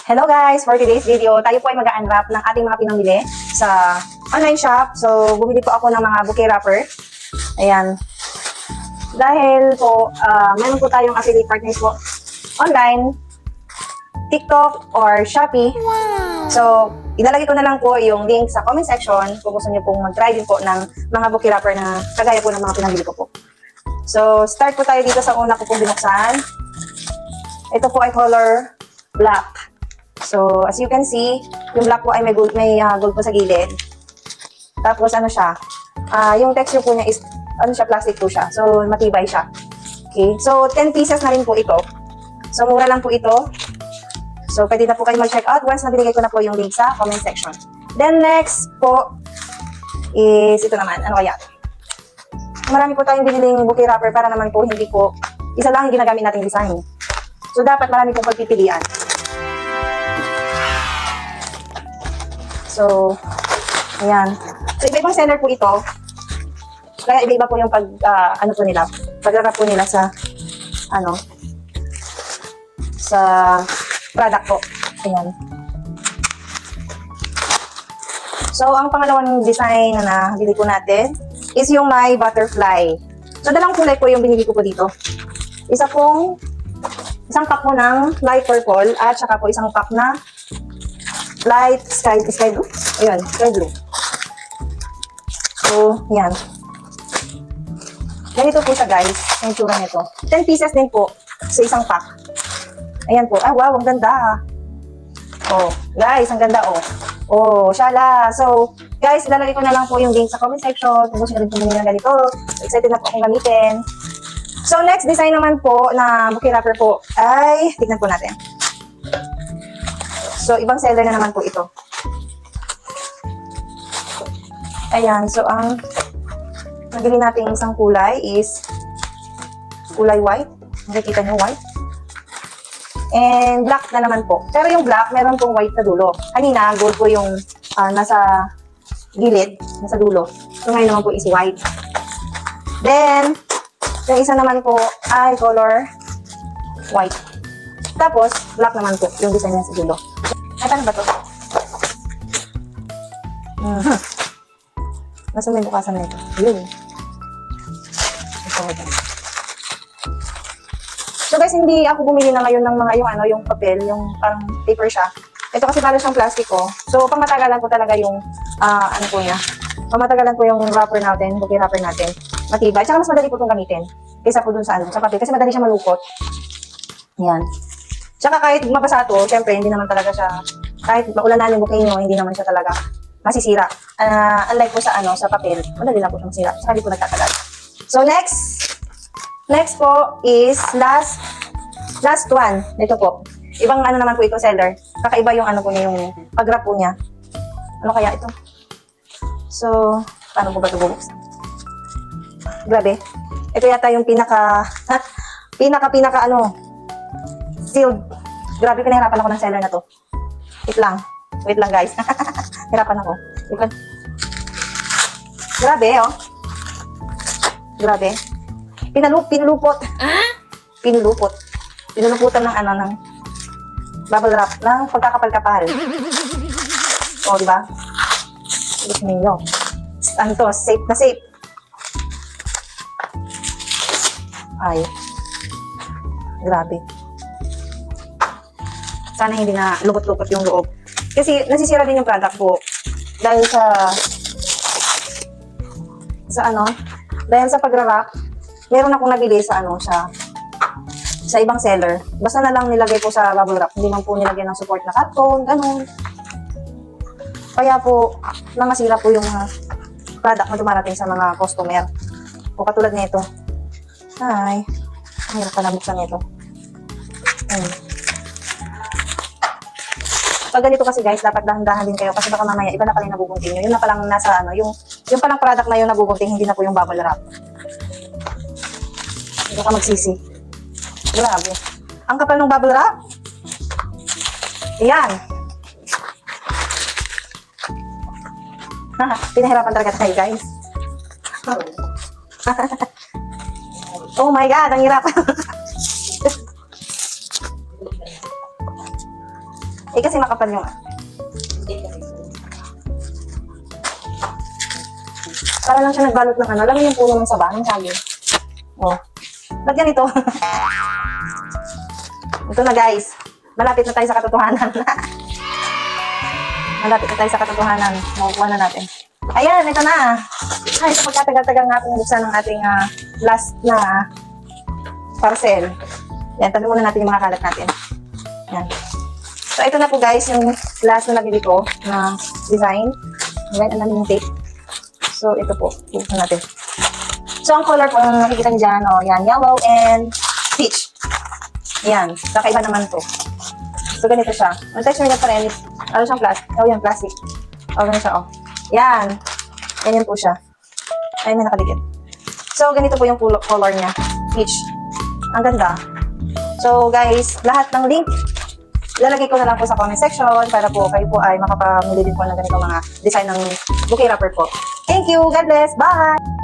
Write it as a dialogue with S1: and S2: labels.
S1: Hello guys! For today's video, tayo po ay mag-unwrap ng ating mga pinamili sa online shop. So, bumili po ako ng mga bouquet wrapper. Ayan. Dahil po, meron po tayong affiliate partners po online, TikTok or Shopee. So, ilalagay ko na lang po yung link sa comment section kung gusto niyo pong mag-try din po ng mga bouquet wrapper na kagaya po ng mga pinamili ko po. So, start po tayo dito sa una ko pong binuksan. Ito po ay color black. So, as you can see, yung black po ay may gold po sa gilid. Tapos, ano siya, yung texture po niya is, plastic po siya. So, matibay siya. Okay. So, 10 pieces na rin po ito. So, mura lang po ito. So, pwede na po kayo mag-check out once na binigay ko na po yung link sa comment section. Then, next po is ito naman. Ano kaya? Marami po tayong biniling bouquet wrapper para naman po hindi po isa lang yung ginagamit nating design. So, dapat marami pong pagpipilian. So, ayan. So, iba-ibang seller po ito. Kaya iba-iba po yung pag-wrap po nila sa, sa product po. Ayan. So, ang pangalawang design na nabili po natin is yung may butterfly. So, dalawang kulay po yung binili ko po dito. Isang pack po ng light purple at saka po isang pack na light sky blue. Ayan, sky blue. So, yan. Ganito po siya guys, yung tsura nito. 10 pieces din po sa isang pack. Ayan po. Ah, wow, ang ganda. Oh, guys, ang ganda oh. Oh, shala. So, guys, ilalagay ko na lang po yung link sa comment section. Kung gusto nyo rin pumili ng ganito. Excited na po akong gamitin. So, next design naman po na bouquet wrapper po ay, tignan po natin. So, ibang seller na naman po ito. Ayan. So, ang nabili natin isang kulay is kulay white. Nakikita nyo, white. And black na naman po. Pero yung black, meron pong white na dulo. Kanina, gold po yung nasa gilid, nasa dulo. So, ngayon naman po is white. Then, yung isa naman po ay color white. Tapos, black naman po yung design niya sa dulo. Ay, paano ba ito? Nasa may bukasan na ito. Yun. So guys, hindi ako bumili na ngayon ng mga yung papel, yung parang paper siya. Ito kasi parang siyang plastiko. So, pangmatagalan ko talaga yung, po niya. Pangmatagalan ko yung wrapper natin, bouquet wrapper natin. Matibay. Tsaka mas madali po itong gamitin. Kaysa po dun sa papel. Kasi madali siya malukot. Yan. Tsaka kahit mabasa ito, syempre, hindi naman talaga siya, kahit maulanan yung bouquet nyo, hindi naman siya talaga masisira. Unlike po sa papel, madali lang po siya masira. Tsaka hindi po nagtatagal. So, next po is last one. Dito po. Ibang naman po ito, seller. Kakaiba yung po niya, yung pag-wrap po niya. Ano kaya ito? So, paano po ba ito bubuksan? Grabe. Ito yata yung pinaka sealed. Grabe, pinahirapan ako ng seller na to. Wait lang guys. Hirapan ako. Grabe, oh. Grabe. Pinulupot. Pinuluputan ng bubble wrap ng pagkakapal-kapal. O, di ba? Gusto ninyo. Ano to? Safe na safe. Ay. Grabe. Sana hindi na lupot-lupot yung loob. Kasi nasisira din yung product po. Dahil dahil sa pag-wrap, meron akong nabili sa ibang seller. Basta na lang nilagay po sa bubble wrap. Hindi man po nilagyan ng support na cotton, ganun. Kaya po, nangasira po yung product na dumarating sa mga customer. O katulad nito. Ay, hirap pa nabuksan nito. Pag ganito kasi guys, dapat dahan-dahan din kayo kasi baka mamaya iba na pala yung nabubunting nyo. Yun na palang nasa yung palang product na yung nabubunting, hindi na po yung bubble wrap. Hindi ka magsisi. Grabe. Ang kapal ng bubble wrap. Ayan. Pinahirapan talaga tayo guys. Oh my God, ang hirap. Eh, kasi makapal yung... Para lang siya nagbalot ng ano. Alam mo yung puno ng saba, ng sabi. Oh. Ba't ganito? Ito na guys. Malapit na tayo sa katotohanan. Malapit na tayo sa katotohanan. Makukuha na natin. Ayan, ito na. Ay, sa pagkatagal-tagal nga pong buksan ng ating last na parcel. Yan, tabi muna natin yung mga kalat natin. Yan. So, ito na po guys, yung last na nabili ko na design. Yan, ang dami yung tape. So, ito po. Buksan natin. So, ang color po, ang nakikita niyo dyan, oh, yan, yellow and peach. Yan, kakaiba naman to. So, ganito siya. Ang texture niya pa rin, ano siyang plastic? Oh, yan, plastic. Oh, ganito siya, oh. Yan. Ganyan po siya. Ay, may nakadikit. So, ganito po yung color niya. Peach. Ang ganda. So, guys, lahat ng link, ilalagay ko na lang po sa comment section para po kayo po ay makapamili din po ng ganito mga design ng bouquet wrapper po. Thank you! God bless! Bye!